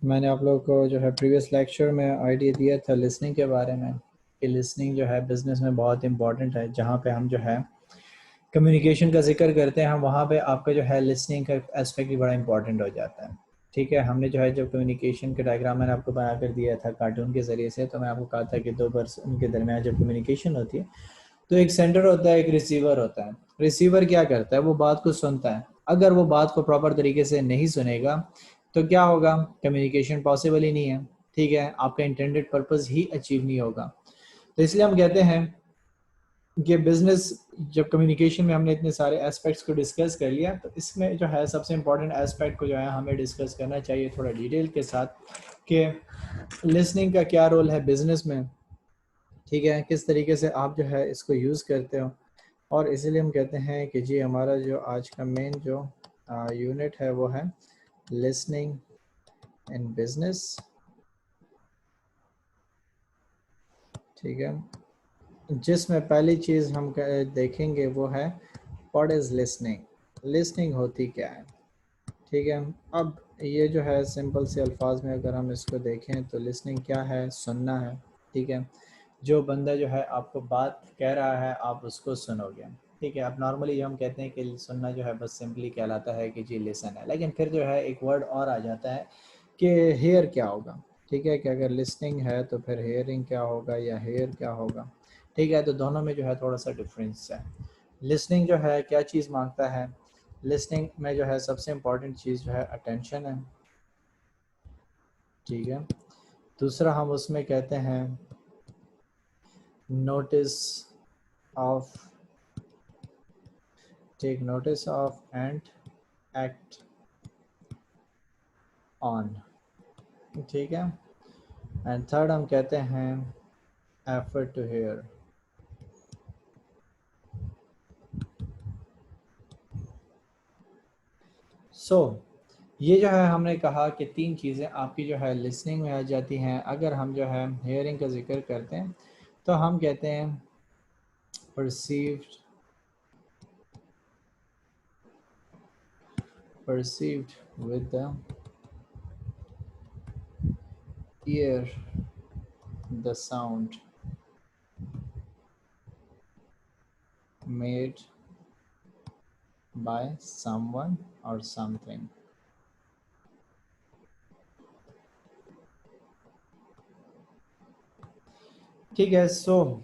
मैंने आप लोगों को जो है प्रीवियस लेक्चर में आइडिया दिया था लिसनिंग के बारे में कि लिसनिंग जो है बिज़नेस में बहुत इंपॉर्टेंट है। जहाँ पे हम जो है कम्युनिकेशन का जिक्र करते हैं, हम वहाँ पे आपका जो है लिसनिंग का एस्पेक्ट भी बड़ा इंपॉर्टेंट हो जाता है। ठीक है, हमने जो है जब कम्युनिकेशन का डायग्राम मैंने आपको बना कर दिया था कार्टून के ज़रिए से, तो मैं आपको कहा था कि दो पर्सन के दरमियान जब कम्युनिकेशन होती है तो एक सेंडर होता है, एक रिसीवर होता है। रिसीवर क्या करता है, वो बात को सुनता है। अगर वो बात को प्रॉपर तरीके से नहीं सुनेगा तो क्या होगा, कम्युनिकेशन पॉसिबल ही नहीं है। ठीक है, आपका इंटेंडेड पर्पस ही अचीव नहीं होगा। तो इसलिए हम कहते हैं कि बिजनेस जब कम्युनिकेशन में हमने इतने सारे एस्पेक्ट्स को डिस्कस कर लिया, तो इसमें जो है सबसे इम्पोर्टेंट एस्पेक्ट को जो है हमें डिस्कस करना चाहिए थोड़ा डिटेल के साथ कि लिसनिंग का क्या रोल है बिजनेस में। ठीक है, किस तरीके से आप जो है इसको यूज़ करते हो। और इसीलिए हम कहते हैं कि जी हमारा जो आज का मेन जो यूनिट है वो है लिसनिंग इन बिजनेस। ठीक है, जिसमें पहली चीज़ हम देखेंगे वो है व्हाट इज़ लिसनिंग। लिसनिंग होती क्या है। ठीक है, अब ये जो है सिंपल से अल्फाज में अगर हम इसको देखें तो लिसनिंग क्या है, सुनना है। ठीक है, जो बंदा जो है आपको बात कह रहा है आप उसको सुनोगे। ठीक है, अब नॉर्मली जो हम कहते हैं कि सुनना जो है बस सिंपली कहलाता है कि जी लिसन है, लेकिन फिर जो है एक वर्ड और आ जाता है कि हेयर क्या होगा। ठीक है, कि अगर लिसनिंग है तो फिर हेयरिंग क्या होगा या हेयर क्या होगा। ठीक है, तो दोनों में जो है थोड़ा सा डिफरेंस है। लिसनिंग जो है क्या चीज़ मांगता है, लिसनिंग में जो है सबसे इम्पॉर्टेंट चीज़ जो है अटेंशन है। ठीक है, दूसरा हम उसमें कहते हैं notice of, take notice of and act on. ठीक है, एंड थर्ड हम कहते हैं एफर्ट टू हेयर। सो ये जो है हमने कहा कि तीन चीज़ें आपकी जो है लिसनिंग में आ जाती हैं। अगर हम जो है हेयरिंग का जिक्र करते हैं तो हम कहते हैं perceived, perceived with the ear the sound made by someone or something। ठीक है, सो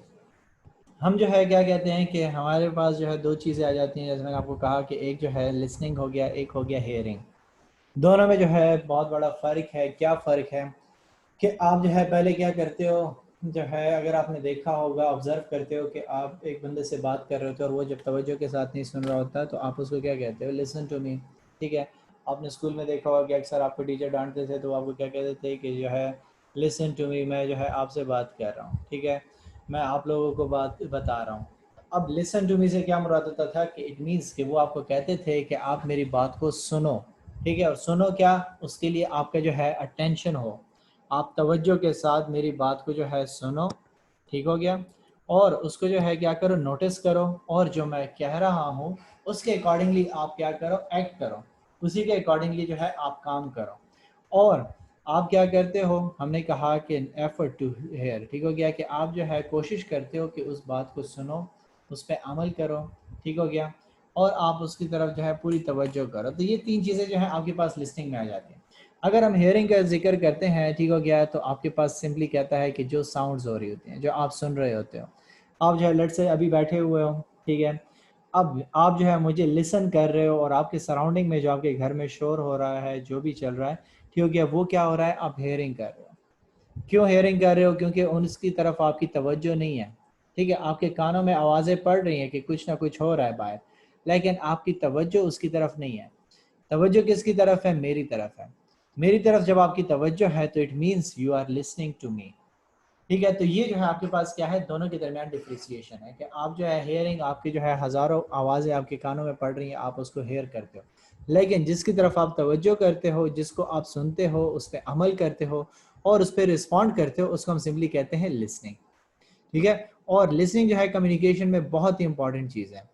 हम जो है क्या कहते हैं कि हमारे पास जो है दो चीज़ें आ जाती हैं, जैसे मैंने आपको कहा कि एक जो है लिसनिंग हो गया, एक हो गया हेयरिंग। दोनों में जो है बहुत बड़ा फ़र्क है। क्या फ़र्क है कि आप जो है पहले क्या करते हो, जो है अगर आपने देखा होगा, ऑब्जर्व करते हो कि आप एक बंदे से बात कर रहे होते हो और वो जब तवज्जो के साथ नहीं सुन रहा होता तो आप उसको क्या कहते हो, लिसन टू मी। ठीक है, आपने स्कूल में देखा होगा कि अक्सर आपको टीचर डांटते थे तो आपको क्या कहते थे कि जो है लिसन टू मी, मैं जो है आपसे बात कर रहा हूँ। ठीक है, मैं आप लोगों को बात बता रहा हूँ। अब लिसन टू मी से क्या मुराद होता था कि इट मीन्स कि वो आपको कहते थे कि आप मेरी बात को सुनो। ठीक है, और सुनो क्या, उसके लिए आपका जो है अटेंशन हो, आप तवज्जो के साथ मेरी बात को जो है सुनो। ठीक हो गया, और उसको जो है क्या करो, नोटिस करो, और जो मैं कह रहा हूँ उसके अकॉर्डिंगली आप क्या करो, एक्ट करो, उसी के अकॉर्डिंगली जो है आप काम करो। और आप क्या करते हो, हमने कहा कि एफर्ट टू हेयर। ठीक हो गया, कि आप जो है कोशिश करते हो कि उस बात को सुनो, उस पर अमल करो। ठीक हो गया, और आप उसकी तरफ जो है पूरी तवज्जो करो। तो ये तीन चीज़ें जो है आपके पास लिस्टिंग में आ जाती हैं। अगर हम हेयरिंग का जिक्र करते हैं, ठीक हो गया, तो आपके पास सिंपली कहता है कि जो साउंड्स हो रही होती हैं, जो आप सुन रहे होते हो। आप जो है लेट से अभी बैठे हुए हो, ठीक है, अब आप जो है मुझे लिसन कर रहे हो और आपके सराउंडिंग में जो आपके घर में शोर हो रहा है, जो भी चल रहा है, ठीक हो गया, वो क्या हो रहा है, आप हेयरिंग कर रहे हो। क्यों हेयरिंग कर रहे हो, क्योंकि उसकी तरफ आपकी तवज्जो नहीं है। ठीक है, आपके कानों में आवाज़ें पड़ रही हैं कि कुछ ना कुछ हो रहा है बाहर, लेकिन आपकी तवज्जो उसकी तरफ नहीं है। तवज्जो किसकी तरफ है, मेरी तरफ है। मेरी तरफ जब आपकी तवज्जो है तो it means you are listening to me. ठीक है, तो ये जो है आपके पास क्या है, दोनों के दरमियान डिफ्रेंशिएशन है कि आप जो है हेयरिंग, आपकी जो है हज़ारों आवाज़ें आपके कानों में पड़ रही हैं, आप उसको हेयर करते हो, लेकिन जिसकी तरफ आप तवज्जो करते हो, जिसको आप सुनते हो, उस पर अमल करते हो और उस पर रिस्पॉन्ड करते हो, उसको हम सिंपली कहते हैं लिसनिंग। ठीक है, और लिसनिंग जो है कम्युनिकेशन में बहुत ही इंपॉर्टेंट चीज़ है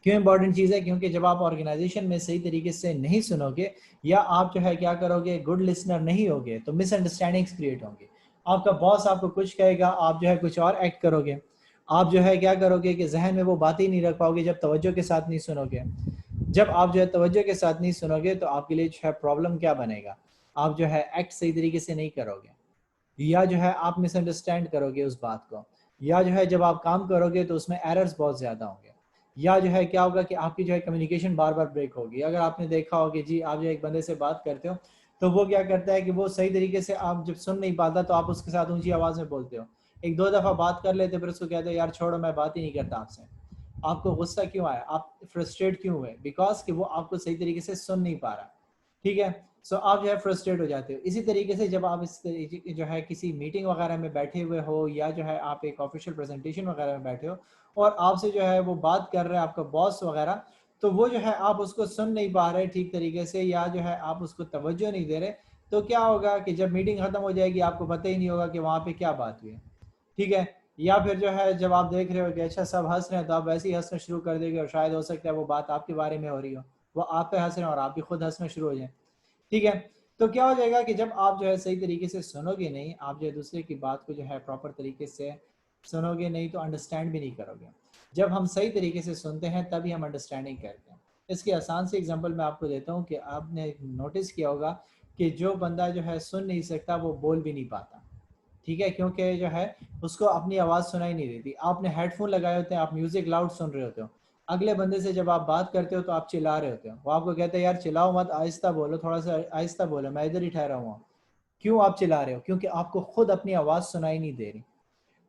क्यों इंपॉर्टेंट चीज़ है? क्योंकि जब आप ऑर्गेनाइजेशन में सही तरीके से नहीं सुनोगे या आप जो है क्या करोगे, गुड लिसनर नहीं होगे, तो मिसअंडरस्टैंडिंग्स क्रिएट होंगी। आपका बॉस आपको कुछ कहेगा, आप जो है कुछ और एक्ट करोगे। आप जो है क्या करोगे कि जहन में वो बातें ही नहीं रख पाओगे जब तवज्जो के साथ नहीं सुनोगे। जब आप जो है तवज्जो के साथ नहीं सुनोगे तो आपके लिए जो है प्रॉब्लम क्या बनेगा, आप जो है एक्ट सही तरीके से नहीं करोगे, या जो है आप मिसअंडरस्टैंड करोगे उस बात को, या जो है जब आप काम करोगे तो उसमें एरर्स बहुत ज़्यादा होंगे, या जो है क्या होगा कि आपकी जो है कम्युनिकेशन बार बार ब्रेक होगी। अगर आपने देखा हो कि जी आप जो एक बंदे से बात करते हो तो वो क्या करता है कि वो सही तरीके से आप जब सुन नहीं पाता तो आप उसके साथ ऊंची आवाज़ में बोलते हो, एक दो दफ़ा बात कर लेते फिर उसको कहते हो यार छोड़ो मैं बात ही नहीं करता आपसे। आपको गुस्सा क्यों आया, आप फ्रस्ट्रेट क्यों हुए, बिकॉज कि वो आपको सही तरीके से सुन नहीं पा रहा। ठीक है, सो आप जो है फ्रस्ट्रेट हो जाते हो। इसी तरीके से जब आप इस तरीके जो है किसी मीटिंग वगैरह में बैठे हुए हो या जो है आप एक ऑफिशियल प्रेजेंटेशन वगैरह में बैठे हो और आपसे जो है वो बात कर रहे हैं आपका बॉस वगैरह, तो वो जो है आप उसको सुन नहीं पा रहे ठीक तरीके से या जो है आप उसको तवज्जो नहीं दे रहे, तो क्या होगा कि जब मीटिंग खत्म हो जाएगी आपको पता ही नहीं होगा कि वहाँ पे क्या बात हुई। ठीक है, या फिर जो है जब आप देख रहे हो कि अच्छा सब हंस रहे हैं तो आप वैसे ही हंसना शुरू कर देंगे और शायद हो सकता है वो बात आपके बारे में हो रही हो, वो आप पे हंस रहे हैं और आप भी खुद हंसना शुरू हो जाए। ठीक है, तो क्या हो जाएगा कि जब आप जो है सही तरीके से सुनोगे नहीं, आप जो है दूसरे की बात को जो है प्रॉपर तरीके से सुनोगे नहीं तो अंडरस्टैंड भी नहीं करोगे। जब हम सही तरीके से सुनते हैं तभी हम अंडरस्टैंडिंग करते हैं। इसकी आसान सी एग्जांपल मैं आपको देता हूँ कि आपने नोटिस किया होगा कि जो बंदा जो है सुन नहीं सकता वो बोल भी नहीं पाता। ठीक है, क्योंकि जो है उसको अपनी आवाज़ सुनाई नहीं देती। आपने हेडफोन लगाए होते हैं, आप म्यूजिक लाउड सुन रहे होते हो, अगले बंदे से जब आप बात करते हो तो आप चिल्ला रहे होते हो, वो आपको कहते हैं यार चिल्लाओ मत, आहिस्ता बोलो, थोड़ा सा आहिस्ता बोलो, मैं इधर ही ठहरा हुआ हूँ। क्यों आप चिल्ला रहे हो? क्योंकि आपको खुद अपनी आवाज़ सुनाई नहीं दे रही।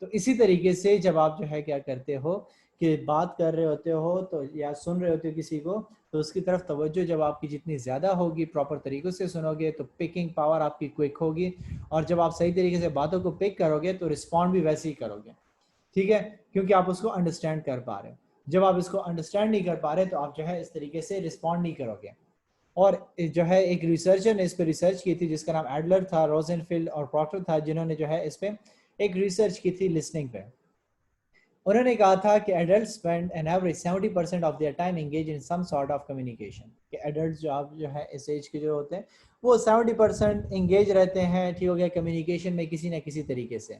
तो इसी तरीके से जब आप जो है क्या करते हो कि बात कर रहे होते हो तो या सुन रहे होते हो किसी को, तो उसकी तरफ तवज्जो जब आपकी जितनी ज़्यादा होगी, प्रॉपर तरीक़ों से सुनोगे तो पिकिंग पावर आपकी क्विक होगी, और जब आप सही तरीके से बातों को पिक करोगे तो रिस्पॉन्ड भी वैसे ही करोगे। ठीक है, क्योंकि आप उसको अंडरस्टैंड कर पा रहे हो। जब आप इसको अंडरस्टैंड नहीं कर पा रहे तो आप जो है इस तरीके से रिस्पॉन्ड नहीं करोगे। और जो है एक रिसर्चर ने इस पर रिसर्च की थी जिसका नाम एडलर था, रोजेनफील्ड और प्रॉक्टर था, जिन्होंने जो है इस पर एक रिसर्च की थी लिसनिंग पे। उन्होंने कहा था कि adult spend an average 70% of their time engage in some sort of communication, कि एडल्ट जो आप जो है इस एज के जो होते हैं वो 70% एंगेज रहते हैं, ठीक हो गया, कम्युनिकेशन में किसी न किसी तरीके से,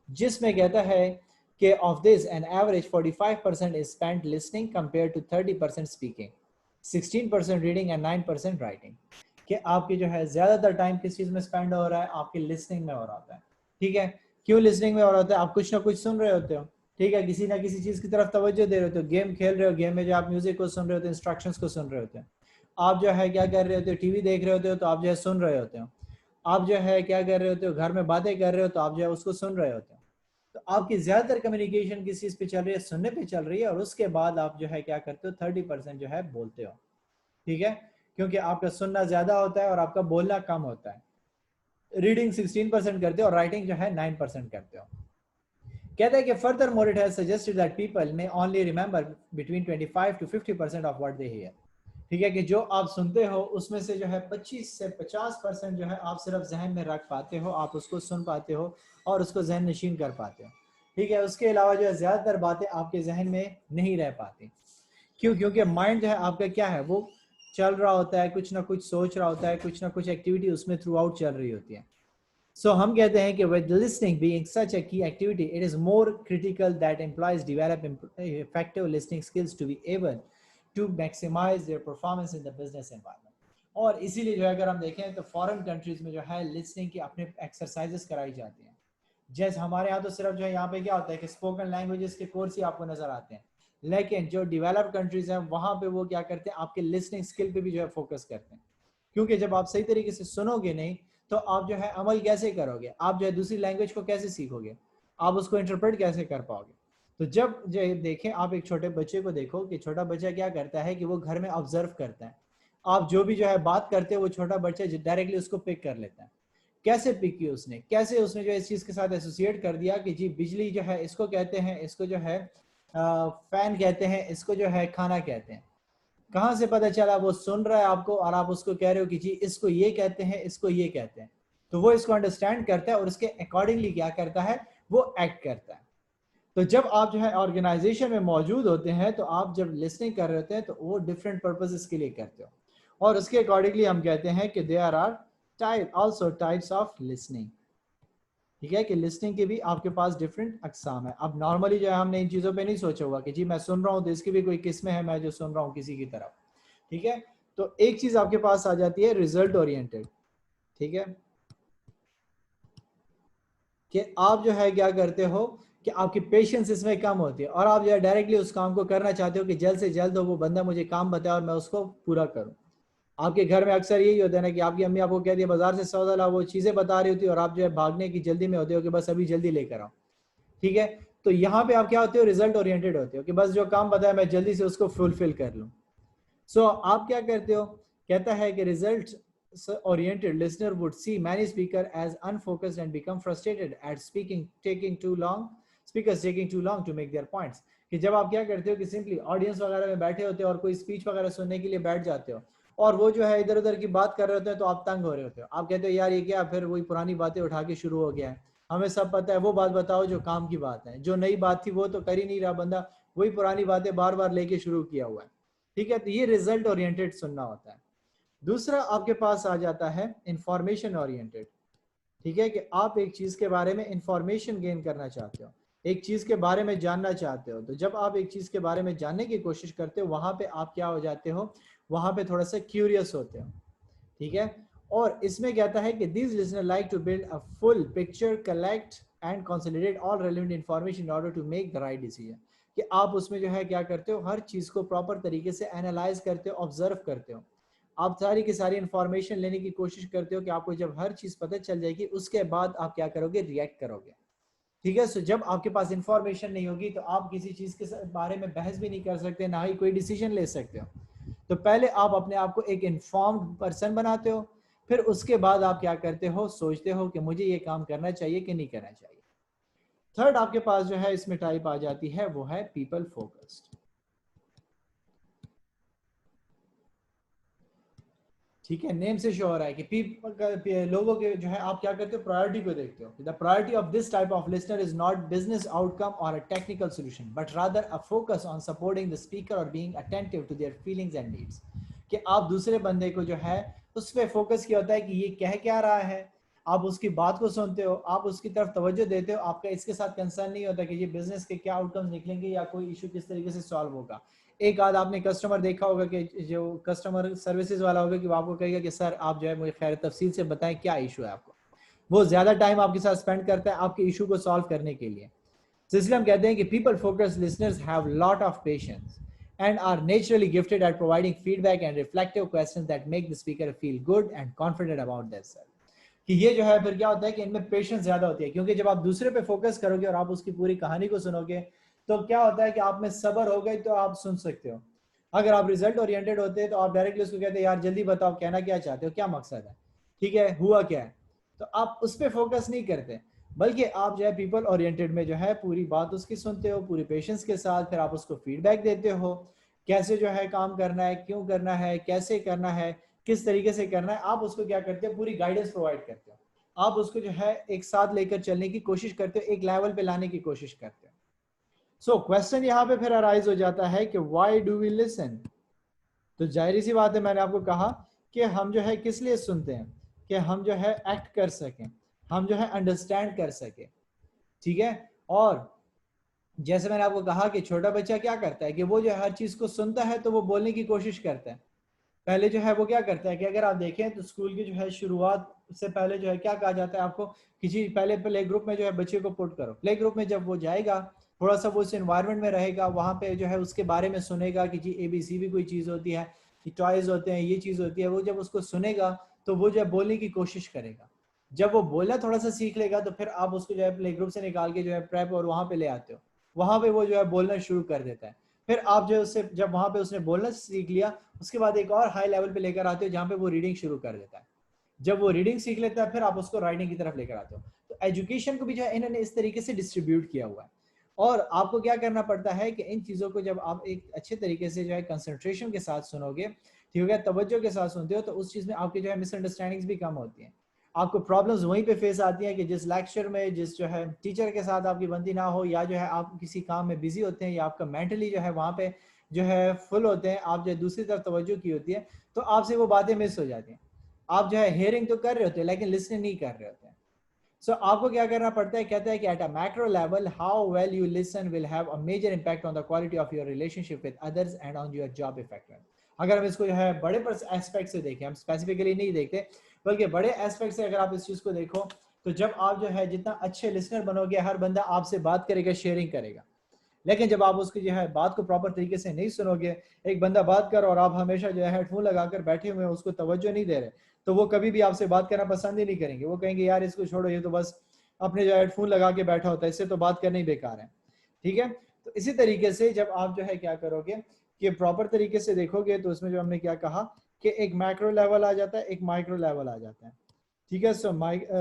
जिसमें कहता है कि of this an average 45% is spent listening compare to 30% speaking, 16% reading and 9% writing. कि आपकी जो है ज़्यादातर टाइम किस चीज़ में स्पेंड हो रहा है, आपकी लिसनिंग में हो रहा होता है। ठीक है, क्यों लिसनिंग में हो रहा होता है? आप कुछ ना कुछ सुन रहे होते हो, ठीक है, किसी ना किसी चीज़ की तरफ तवज्जो दे रहे होते हो, गेम खेल रहे हो, गेम में जो आप म्यूजिक को सुन रहे होते हो, इंस्ट्रक्शंस को सुन रहे होते हो, आप जो है क्या कर रहे होते हो, टीवी देख रहे होते हो तो आप जो है सुन रहे होते हो, आप जो है क्या कर रहे होते हो, घर में बातें कर रहे हो तो आप जो है उसको सुन रहे होते हो। तो आपकी ज़्यादातर कम्युनिकेशन किस चीज़ पे चल रही है? सुनने पे चल रही है, और उसके बाद आप जो है क्या करते हो, 30% जो है बोलते हो। ठीक है, क्योंकि आपका सुनना ज़्यादा होता है और आपका बोलना कम होता है। रीडिंग 16% करते हो और राइटिंग जो है 9% करते हो। कहता है कि further more it has suggested that people may only remember between 25 to 50% of what they hear. ठीक है, कि जो आप सुनते हो उसमें से जो है 25 से 50% जो है आप सिर्फ जहन में रख पाते हो, आप उसको सुन पाते हो और उसको जहन नशीन कर पाते हो। ठीक है, उसके अलावा जो है ज़्यादातर बातें आपके जहन में नहीं रह पाती। क्यों? क्योंकि माइंड जो है आपका क्या है, वो चल रहा होता है, कुछ ना कुछ सोच रहा होता है, कुछ ना कुछ एक्टिविटी उसमें थ्रू आउट चल रही होती है। So हम कहते हैं कि with listening being such a key activity, it is more critical that employees develop effective listening skills to be able to maximize their performance in the business environment. और इसीलिए जो है अगर हम देखें तो फॉरेन कंट्रीज में जो है लिसनिंग की अपने एक्सरसाइजेस कराई जाती हैं। जैसे हमारे यहाँ तो सिर्फ जो है यहाँ पे क्या होता है कि स्पोकन लैंग्वेजेस के कोर्स ही आपको नजर आते हैं, लेकिन जो डेवलप्ड कंट्रीज हैं वहाँ पे वो क्या करते हैं, आपके लिसनिंग स्किल पे भी जो है फोकस करते हैं। क्योंकि जब आप सही तरीके से सुनोगे नहीं तो आप जो है अमल कैसे करोगे, आप जो है दूसरी लैंग्वेज को कैसे सीखोगे, आप उसको इंटरप्रेट कैसे कर पाओगे। तो जब जो देखें, आप एक छोटे बच्चे को देखो कि छोटा बच्चा क्या करता है कि वो घर में ऑब्जर्व करता है, आप जो भी जो है बात करते हो वो छोटा बच्चा डायरेक्टली उसको पिक कर लेता है। कैसे पिक की उसने, कैसे उसने जो इस चीज़ के साथ एसोसिएट कर दिया कि जी बिजली जो है इसको कहते हैं, इसको जो है फैन कहते हैं, इसको जो है खाना कहते हैं। कहाँ से पता चला? वो सुन रहा है आपको और आप उसको कह रहे हो कि जी इसको ये कहते हैं, इसको ये कहते हैं, तो वो इसको अंडरस्टैंड करता है और उसके अकॉर्डिंगली क्या करता है, वो एक्ट करता है। तो जब आप जो है ऑर्गेनाइजेशन में मौजूद होते हैं तो आप जब लिसनिंग कर रहे होते हैं तो वो डिफरेंट पर्पसेस के लिए करते हो, और उसके अकॉर्डिंगली हम कहते हैं कि there are type also types of listening. ठीक है, कि लिसनिंग के भी आपके पास डिफरेंट अकसाम है। अब नॉर्मली जो है हमने इन चीज़ों पे नहीं सोचा हुआ कि जी मैं सुन रहा हूँ तो इसकी भी कोई किस्में हैं, मैं जो सुन रहा हूँ किसी की तरफ। ठीक है, तो एक चीज़ आपके पास आ जाती है रिजल्ट ओरिएंटेड। ठीक है, कि आप जो है क्या करते हो कि आपकी पेशेंस इसमें कम होती है और आप जो है डायरेक्टली उस काम को करना चाहते हो कि जल्द से जल्द वो बंदा मुझे काम बताए और मैं उसको पूरा करूं। आपके घर में अक्सर यही होता है ना कि आपकी अम्मी आपको कहती है बाजार से सौदा ला, वो चीज़ें बता रही होती है और आप जो है भागने की जल्दी में होते हो कि बस अभी जल्दी लेकर आओ। ठीक है, तो यहाँ पे आप क्या होते हो, रिजल्ट ओरिएंटेड होते हो कि बस जो काम बताया मैं जल्दी से उसको फुलफिल कर लूँ। सो आप क्या करते हो, कहता है कि result oriented listener would see many speaker as unfocused and become frustrated at speakers taking too long to make their points। कि जब आप क्या करते हो कि सिंपली ऑडियंस वगैरह में बैठे होते हो और कोई स्पीच वगैरह सुनने के लिए बैठ जाते हो और वो जो है इधर उधर की बात कर रहे होते हैं तो आप तंग हो रहे होते हो। आप कहते हो यार ये क्या फिर वही पुरानी बातें उठा के शुरू हो गया है, हमें सब पता है, वो बात बताओ जो काम की बात है, जो नई बात थी वो तो कर ही नहीं रहा बंदा, वही पुरानी बातें बार बार लेके शुरू किया हुआ है। ठीक है, तो ये रिजल्ट ओरिएंटेड सुनना होता है। दूसरा आपके पास आ जाता है इंफॉर्मेशन ओरिएंटेड। ठीक है, कि आप एक चीज के बारे में इंफॉर्मेशन गेन करना चाहते हो, एक चीज के बारे में जानना चाहते हो, तो जब आप एक चीज के बारे में जानने की कोशिश करते हो वहां पे आप क्या हो जाते हो, वहां पे थोड़ा सा क्यूरियस होते हो। ठीक है, और इसमें कहता है कि these listener like to build a full picture, collect and consolidate all relevant information in order to make the right decision. कि आप उसमें जो है क्या करते हो, हर चीज को प्रॉपर तरीके से एनालाइज करते हो, ऑब्जर्व करते हो, आप सारी की सारी इंफॉर्मेशन लेने की कोशिश करते हो कि आपको जब हर चीज पता चल जाएगी उसके बाद आप क्या करोगे, रिएक्ट करोगे। ठीक है, सो जब आपके पास इंफॉर्मेशन नहीं होगी तो आप किसी चीज के बारे में बहस भी नहीं कर सकते, ना ही कोई डिसीजन ले सकते हो। तो पहले आप अपने आप को एक इन्फॉर्म्ड पर्सन बनाते हो, फिर उसके बाद आप क्या करते हो, सोचते हो कि मुझे ये काम करना चाहिए कि नहीं करना चाहिए। थर्ड आपके पास जो है इसमें टाइप आ जाती है वो है पीपल फोकस्ड। ठीक है, नेम से शो हो रहा है कि लोगों के जो है आप क्या करते हो, प्रायोरिटी को देखते हो। The priority of this type of listener is not business outcome or a technical solution but rather a focus on supporting the speaker और being attentive to their feelings and needs. कि आप दूसरे बंदे को जो है उस पर फोकस किया होता है कि ये कह क्या रहा है, आप उसकी बात को सुनते हो, आप उसकी तरफ तवज्जो देते हो, आपका इसके साथ कंसर्न नहीं होता कि ये बिजनेस के क्या आउटकम्स निकलेंगे या कोई इशू किस तरीके से सॉल्व होगा। एक आध आपने कस्टमर देखा होगा कि जो कस्टमर सर्विसेज वाला होगा कि वो आपको कहेगा कि सर आप जो है मुझे खैर तफसील से बताएं क्या इशू है आपको। वो ज्यादा टाइम आपके साथ स्पेंड करता है आपके इशू को सॉल्व करने के लिए। तो इसलिए हम कहते हैं कि people focused listeners have lot of patience and are naturally gifted at providing feedback and reflective questions that make the speaker feel good and confident about themselves। कि ये जो है फिर क्या होता है कि इनमें पेशेंस ज्यादा होती है, क्योंकि जब आप दूसरे पे फोकस करोगे और आप उसकी पूरी कहानी को सुनोगे तो क्या होता है कि आप में सब्र हो गई तो आप सुन सकते हो। अगर आप रिजल्ट ओरिएंटेड होते हैं तो आप डायरेक्टली उसको कहते हैं यार जल्दी बताओ कहना क्या चाहते हो, क्या मकसद है, ठीक है, हुआ क्या है, तो आप उस पर फोकस नहीं करते, बल्कि आप जो है पीपल ओरिएंटेड में जो है पूरी बात उसकी सुनते हो पूरी पेशेंस के साथ, फिर आप उसको फीडबैक देते हो कैसे जो है काम करना है, क्यों करना है, कैसे करना है, किस तरीके से करना है, आप उसको क्या करते हो, पूरी गाइडेंस प्रोवाइड करते हो, आप उसको जो है एक साथ लेकर चलने की कोशिश करते हो, एक लेवल पे लाने की कोशिश करते हो। सो क्वेश्चन यहाँ पे फिर अराइज हो जाता है कि व्हाई डू वी लिसन। तो जाहिर सी बात है, मैंने आपको कहा कि हम जो है किस लिए सुनते हैं, कि हम जो है एक्ट कर सकें, हम जो है अंडरस्टैंड कर सकें। ठीक है, और जैसे मैंने आपको कहा कि छोटा बच्चा क्या करता है कि वो जो है हर चीज को सुनता है तो वो बोलने की कोशिश करता है। पहले जो है वो क्या करता है कि अगर आप देखें तो स्कूल की जो है शुरुआत से पहले जो है क्या कहा जाता है आपको, किसी पहले प्ले ग्रुप में जो है बच्चे को पुट करो, प्ले ग्रुप में जब वो जाएगा थोड़ा सा वो उस एनवायरनमेंट में रहेगा, वहां पे जो है उसके बारे में सुनेगा कि जी ABC भी कोई चीज होती है, कि टॉयज होते हैं, ये चीज होती है, वो जब उसको सुनेगा तो वो जो है बोलने की कोशिश करेगा। जब वो बोलना थोड़ा सा सीख लेगा तो फिर आप उसको जो है प्ले ग्रुप से निकाल के जो है प्रेप और वहां पे ले आते हो, वहां पे वो जो है बोलना शुरू कर देता है। फिर आप जो उससे जब वहां पे उसने बोलना सीख लिया उसके बाद एक और हाई लेवल पे लेकर आते हो जहाँ पे वो रीडिंग शुरू कर देता है। जब वो रीडिंग सीख लेता है फिर आप उसको राइटिंग की तरफ लेकर आते हो। तो एजुकेशन को भी जो है इन्होंने इस तरीके से डिस्ट्रीब्यूट किया हुआ है। और आपको क्या करना पड़ता है कि इन चीज़ों को जब आप एक अच्छे तरीके से जो है कंसंट्रेशन के साथ सुनोगे, ठीक है, तवज्जो के साथ सुनते हो, तो उस चीज़ में आपकी जो है मिसअंडरस्टैंडिंग्स भी कम होती हैं। आपको प्रॉब्लम्स वहीं पे फेस आती हैं कि जिस लेक्चर में जिस जो है टीचर के साथ आपकी बनती ना हो, या जो है आप किसी काम में बिजी होते हैं, या आपका मेंटली जो है वहाँ पे जो है फुल होते हैं, आप जो है दूसरी तरफ तवज्जो की होती है, तो आपसे वो बातें मिस हो जाती हैं। आप जो है हेयरिंग तो कर रहे होते हैं लेकिन लिसनिंग नहीं कर रहे होते हैं। सो आपको क्या करना पड़ता है, कहता है कि at a macro level how well you listen will have a major impact on the quality of your relationship with others and on your job effectiveness. अगर हम इसको जो है बड़े एस्पेक्ट से देखें, हम स्पेसिफिकली नहीं देखते बल्कि बड़े एस्पेक्ट से अगर आप इस चीज को देखो, तो जब आप जो है जितना अच्छे लिसनर बनोगे, हर बंदा आपसे बात करेगा, शेयरिंग करेगा। लेकिन जब आप उसकी जो है बात को प्रॉपर तरीके से नहीं सुनोगे, एक बंदा बात कर और आप हमेशा जो है हेडफोन लगाकर बैठे हुए हैं, उसको तवज्जो नहीं दे रहे, तो वो कभी भी आपसे बात करना पसंद ही नहीं करेंगे। वो कहेंगे यार इसको छोड़ो, ये तो बस अपने जो हेडफोन लगा के बैठा होता है, इससे तो बात करना ही बेकार है। ठीक है, तो इसी तरीके से जब आप जो है क्या करोगे कि प्रॉपर तरीके से देखोगे, तो उसमें जो हमने क्या कहा कि एक मैक्रो लेवल आ जाता है, एक माइक्रो लेवल आ जाता है। ठीक है, सो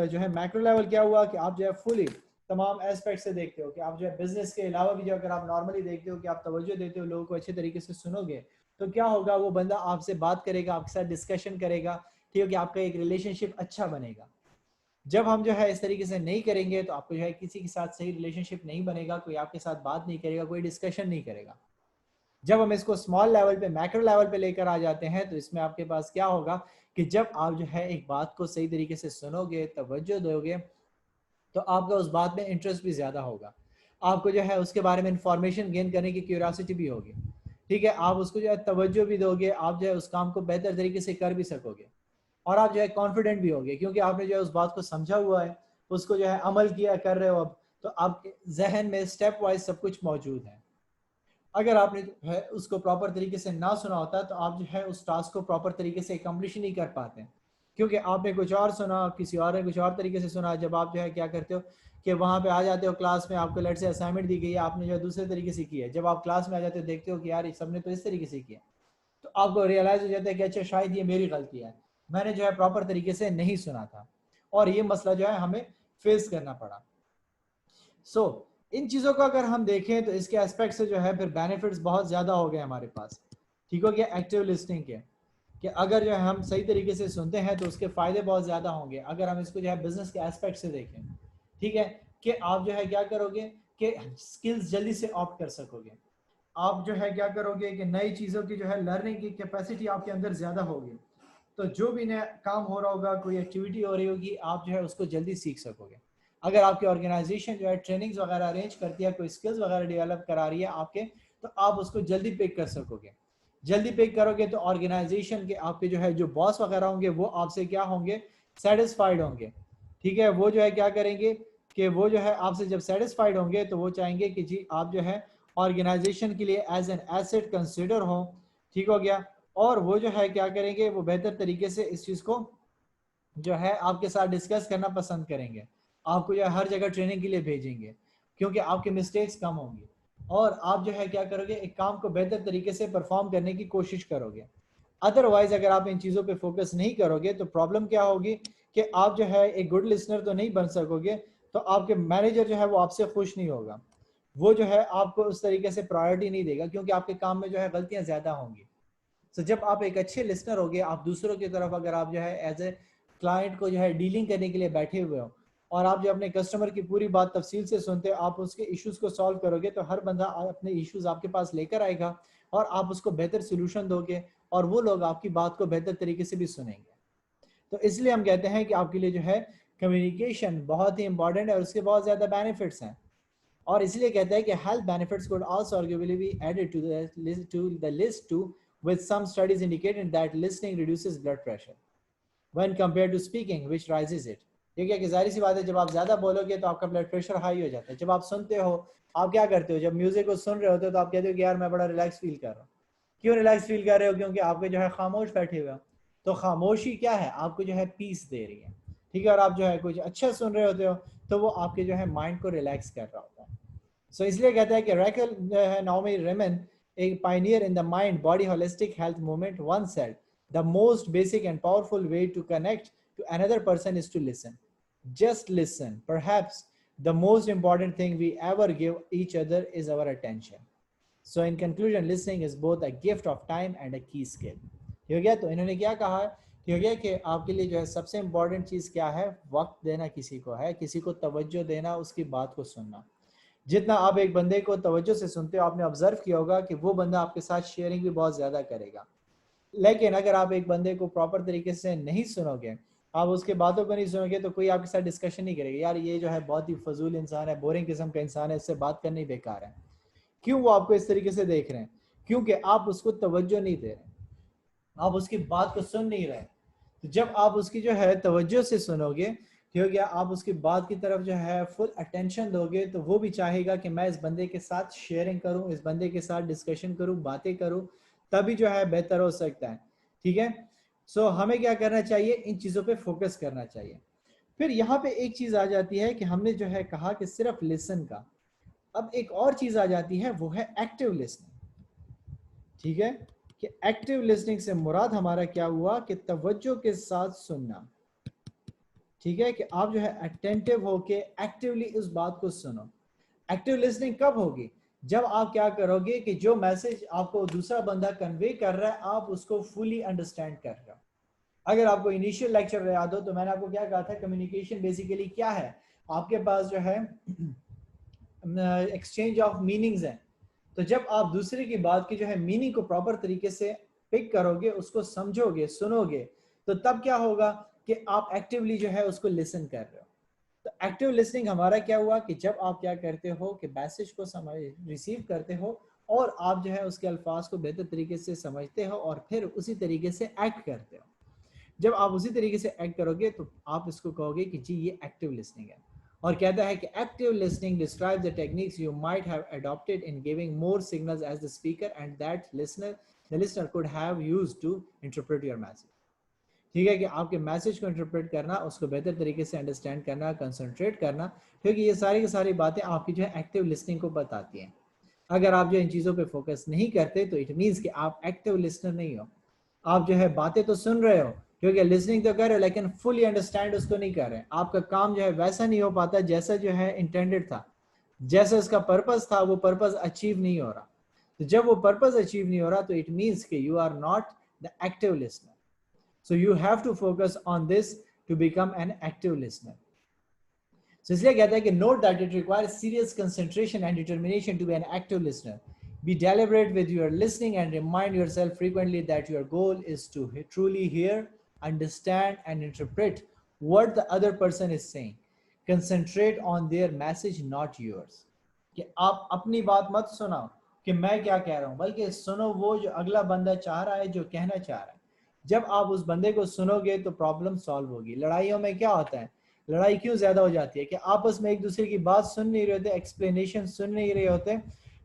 जो है मैक्रो लेवल क्या हुआ कि आप जो है फुली तमाम एस्पेक्ट से देखते हो, कि आप जो है बिजनेस के अलावा भी जो अगर आप नॉर्मली देखते हो कि आप तवज्जो देते हो, लोगों को अच्छे तरीके से सुनोगे, तो क्या होगा, वो बंदा आपसे बात करेगा, आपके साथ डिस्कशन करेगा। ठीक है, कि आपका एक रिलेशनशिप अच्छा बनेगा। जब हम जो है इस तरीके से नहीं करेंगे, तो आपको जो है किसी के साथ सही रिलेशनशिप नहीं बनेगा, कोई आपके साथ बात नहीं करेगा, कोई डिस्कशन नहीं करेगा। जब हम इसको स्मॉल लेवल पे, मैक्रो लेवल पे लेकर आ जाते हैं, तो इसमें आपके पास क्या होगा कि जब आप जो है एक बात को सही तरीके से सुनोगे, तवज्जो दोगे, तो आपका उस बात में इंटरेस्ट भी ज़्यादा होगा। आपको जो है उसके बारे में इंफॉर्मेशन गेन करने की क्यूरियोसिटी भी होगी। ठीक है, आप उसको जो है तवज्जो भी दोगे, आप जो है उस काम को बेहतर तरीके से कर भी सकोगे, और आप जो है कॉन्फिडेंट भी होगे, क्योंकि आपने जो है उस बात को समझा हुआ है, उसको जो है अमल किया कर रहे हो अब, तो आपके जहन में स्टेप वाइज सब कुछ मौजूद है। अगर आपने जो है उसको प्रॉपर तरीके से ना सुना होता, तो आप जो है उस टास्क को प्रॉपर तरीके से अकम्प्लिश नहीं कर पाते, क्योंकि आपने कुछ और सुना, किसी और ने कुछ और तरीके से सुना। जब आप जो है क्या करते हो कि वहाँ पे आ जाते हो क्लास में, आपको लेट से असाइनमेंट दी गई है, आपने जो है दूसरे तरीके से किया है, जब आप क्लास में आ जाते हो देखते हो कि यार सबने तो इस तरीके से किया, तो आपको रियलाइज हो जाता है कि अच्छा शायद ये मेरी गलती है, मैंने जो है प्रॉपर तरीके से नहीं सुना था, और ये मसला जो है हमें फेस करना पड़ा। सो इन चीज़ों को अगर हम देखें, तो इसके एस्पेक्ट से जो है फिर बेनिफिट्स बहुत ज़्यादा हो गए हमारे पास। ठीक हो गया एक्टिव लिसनिंग के, कि अगर जो है हम सही तरीके से सुनते हैं तो उसके फ़ायदे बहुत ज़्यादा होंगे। अगर हम इसको जो है बिजनेस के एस्पेक्ट से देखें, ठीक है, कि आप जो है क्या करोगे कि स्किल्स जल्दी से ऑप्ट कर सकोगे। आप जो है क्या करोगे कि नई चीज़ों की जो है लर्निंग की कैपेसिटी आपके अंदर ज़्यादा होगी, तो जो भी नया काम हो रहा होगा, कोई एक्टिविटी हो रही होगी, आप जो है उसको जल्दी सीख सकोगे। अगर आपकी ऑर्गेनाइजेशन जो है ट्रेनिंग्स वगैरह अरेंज करती है, कोई स्किल्स वगैरह डेवलप करा रही है आपके, तो आप उसको जल्दी पिक कर सकोगे। जल्दी पिक करोगे तो ऑर्गेनाइजेशन के आपके जो है जो बॉस वगैरह होंगे, वो आपसे क्या होंगे, सेटिस्फाइड होंगे। ठीक है, वो जो है क्या करेंगे कि वो जो है आपसे जब सेटिस्फाइड होंगे, तो वो चाहेंगे कि जी आप जो है ऑर्गेनाइजेशन के लिए एज एन एसेट कंसिडर हो। ठीक हो गया, और वो जो है क्या करेंगे, वो बेहतर तरीके से इस चीज़ को जो है आपके साथ डिस्कस करना पसंद करेंगे। आपको जो है हर जगह ट्रेनिंग के लिए भेजेंगे, क्योंकि आपके मिस्टेक्स कम होंगी, और आप जो है क्या करोगे, एक काम को बेहतर तरीके से परफॉर्म करने की कोशिश करोगे। अदरवाइज अगर आप इन चीज़ों पे फोकस नहीं करोगे, तो प्रॉब्लम क्या होगी कि आप जो है एक गुड लिसनर तो नहीं बन सकोगे, तो आपके मैनेजर जो है वो आपसे खुश नहीं होगा, वो जो है आपको उस तरीके से प्रायोरिटी नहीं देगा, क्योंकि आपके काम में जो है गलतियां ज़्यादा होंगी। तो जब आप एक अच्छे लिसनर होगे, आप दूसरों की तरफ अगर आप जो है एज ए क्लाइंट को जो है डीलिंग करने के लिए बैठे हुए हो, और आप जो अपने कस्टमर की पूरी बात तफसील से सुनते हो, आप उसके इश्यूज को सॉल्व करोगे, तो हर बंदा अपने इश्यूज आपके पास लेकर आएगा, और आप उसको बेहतर सोल्यूशन दोगे, और वो लोग आपकी बात को बेहतर तरीके से भी सुनेंगे। तो इसलिए हम कहते हैं कि आपके लिए जो है कम्युनिकेशन बहुत ही इंपॉर्टेंट है, और उसके बहुत ज़्यादा बेनिफिट्स हैं। और इसलिए कहते हैं कि health benefits could also arguably be added to the list too, with some studies indicating that listening reduces blood pressure when compared to speaking, which rises it. ठीक है, कि जाहिर सी बात है, जब आप ज़्यादा बोलोगे तो आपका ब्लड प्रेशर हाई हो जाता है। जब आप सुनते हो, आप क्या करते हो, जब म्यूजिक को सुन रहे होते हो, तो आप कहते हो कि यार मैं बड़ा रिलैक्स फील कर रहा हूँ। क्यों रिलैक्स फील कर रहे हो, क्योंकि आपके जो है खामोश बैठे हुए हो। तो खामोशी क्या है, आपको जो है पीस दे रही है। ठीक है, और आप जो है कुछ अच्छा सुन रहे होते हो, तो वो आपके जो है माइंड को रिलैक्स कर रहा होता है। सो इसलिए कहता है कि Rachel Naomi Remen, a pioneer in the mind body holistic health movement, once said the most basic and powerful way to connect to another person is to listen. Just listen. Perhaps the most important thing we ever give each other is our attention. So in conclusion, listening is both a gift of time and a key skill. ठीक है, तो इन्होंने क्या कहा ठीक हो गया कि आपके लिए जो है सबसे इम्पोर्टेंट चीज़ क्या है, वक्त देना किसी को है, किसी को तवज्जो देना, उसकी बात को सुनना। जितना आप एक बंदे को तवज्जो से सुनते हो, आपने ऑब्जर्व किया होगा कि वो बंदा आपके साथ शेयरिंग भी बहुत ज़्यादा करेगा। लेकिन अगर आप एक बंदे को प्रॉपर तरीके से नहीं सुनोगे, आप उसके बातों को नहीं सुनोगे, तो कोई आपके साथ डिस्कशन नहीं करेगा, यार ये जो है बहुत ही फजूल इंसान है, बोरिंग किस्म का इंसान है, इससे बात करनी बेकार है। क्यों वो आपको इस तरीके से देख रहे हैं? क्योंकि आप उसको तवज्जो नहीं दे रहे, आप उसकी बात को सुन नहीं रहे। तो जब आप उसकी जो है तवज्जो से सुनोगे, ठीक हो गया, आप उसकी बात की तरफ जो है फुल अटेंशन दोगे, तो वो भी चाहेगा कि मैं इस बंदे के साथ शेयरिंग करूं, इस बंदे के साथ डिस्कशन करूं, बातें करूं, तभी जो है बेहतर हो सकता है। ठीक है, सो हमें क्या करना चाहिए, इन चीज़ों पे फोकस करना चाहिए। फिर यहाँ पे एक चीज़ आ जाती है कि हमने जो है कहा कि सिर्फ लिसन का, अब एक और चीज़ आ जाती है, वो है एक्टिव लिसनिंग। ठीक है, कि एक्टिव लिसनिंग से मुराद हमारा क्या हुआ कि तवज्जो के साथ सुनना। ठीक है, कि आप जो है अटेंटिव होके एक्टिवली उस बात को सुनो। एक्टिव लिसनिंग कब होगी? जब आप क्या करोगे कि जो मैसेज आपको दूसरा बंदा कन्वे कर रहा है, आप उसको फुली अंडरस्टैंड कर रहे हो। अगर आपको इनिशियल लेक्चर याद हो तो मैंने आपको क्या कहा था, कम्युनिकेशन बेसिकली क्या है, आपके पास जो है एक्सचेंज ऑफ मीनिंग्स है। तो जब आप दूसरे की बात की जो है मीनिंग को प्रॉपर तरीके से पिक करोगे, उसको समझोगे, सुनोगे, तो तब क्या होगा कि आप एक्टिवली जो है उसको लिसन कर रहे हो। तो एक्टिव लिसनिंग हमारा क्या हुआ कि जब आप क्या करते हो कि मैसेज को समझ रिसीव करते हो और आप जो है उसके अल्फाज को बेहतर तरीके से समझते हो और फिर उसी तरीके से एक्ट करते हो। जब आप उसी तरीके से एक्ट करोगे तो आप इसको कहोगे कि जी ये एक्टिव लिसनिंग है। और कहता है कि active listening describe the techniques you might have adopted in giving more signals as the speaker and that listener could have used to interpret your message. ठीक है, कि आपके मैसेज को इंटरप्रेट करना, उसको बेहतर तरीके से अंडरस्टैंड करना, कंसंट्रेट करना, क्योंकि ये सारी की सारी बातें आपकी जो है एक्टिव लिसनिंग को बताती हैं। अगर आप जो इन चीज़ों पे फोकस नहीं करते तो इट मीन्स कि आप एक्टिव लिसनर नहीं हो। आप जो है बातें तो सुन रहे हो, क्योंकि लिसनिंग तो कर रहे हो, लेकिन फुली अंडरस्टैंड उसको नहीं कर रहे। आपका काम जो है वैसा नहीं हो पाता जैसा जो है इंटेंडेड था, जैसा इसका पर्पस था, वो पर्पस अचीव नहीं हो रहा। तो जब वो पर्पस अचीव नहीं हो रहा तो इट मीन्स कि you are not the active listener. So you have to focus on this to become an active listener. So इसलिए कहता है कि note that it requires serious concentration and determination to be an active listener. Be deliberate with your listening and remind yourself frequently that your goal is to truly hear, understand, and interpret what the other person is saying. Concentrate on their message, not yours. कि आप अपनी बात मत सुनाओ कि मैं क्या कह रहा हूं, बल्कि सुनो वो जो अगला बंदा चाह रहा है, जो कहना चाह रहा है। जब आप उस बंदे को सुनोगे तो प्रॉब्लम सॉल्व होगी। लड़ाइयों में क्या होता है, लड़ाई क्यों ज्यादा हो जाती है कि आपस में एक दूसरे की बात सुन नहीं रहे होते, एक्सप्लेनेशन सुन नहीं रहे होते।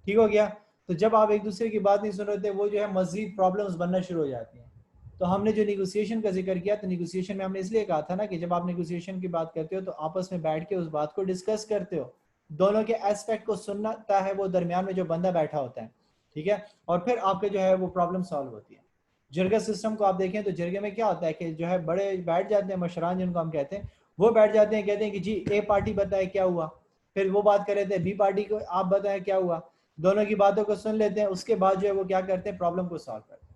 ठीक हो गया, तो जब आप एक दूसरे की बात नहीं सुन रहे थे, वो जो है मजीद प्रॉब्लम्स बनना शुरू हो जाती हैं। तो हमने जो निगोसिएशन का जिक्र किया, तो निगोसिएशन में हमने इसलिए कहा था ना कि जब आप निगोसिएशन की बात करते हो तो आपस में बैठ के उस बात को डिस्कस करते हो, दोनों के एस्पेक्ट को सुनता है वो दरमियान में जो बंदा बैठा होता है। ठीक है, और फिर आपके जो है वो प्रॉब्लम सॉल्व होती है। जरगा सिस्टम को आप देखें तो जरगे में क्या होता है कि जो है बड़े बैठ जाते हैं, मशरान जिनको हम कहते हैं, वो बैठ जाते हैं, कहते हैं कि जी ए पार्टी बताए क्या हुआ, फिर वो बात कर रहे थे बी पार्टी को, आप बताएं क्या हुआ, दोनों की बातों को सुन लेते हैं, उसके बाद जो है वो क्या करते हैं, प्रॉब्लम को सॉल्व करते हैं।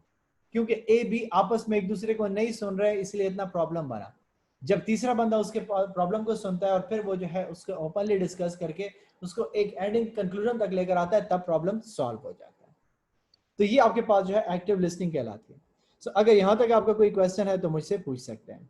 क्योंकि ए बी आपस में एक दूसरे को नहीं सुन रहे, इसलिए इतना प्रॉब्लम बना। जब तीसरा बंदा उसके प्रॉब्लम को सुनता है और फिर वो जो है उसको ओपनली डिस्कस करके उसको एक एंडिंग कंक्लूजन तक लेकर आता है, तब प्रॉब्लम सॉल्व हो जाता है। तो ये आपके पास जो है एक्टिव लिसनिंग कहलाती है। सो अगर यहाँ तक आपका कोई क्वेश्चन है तो मुझसे पूछ सकते हैं।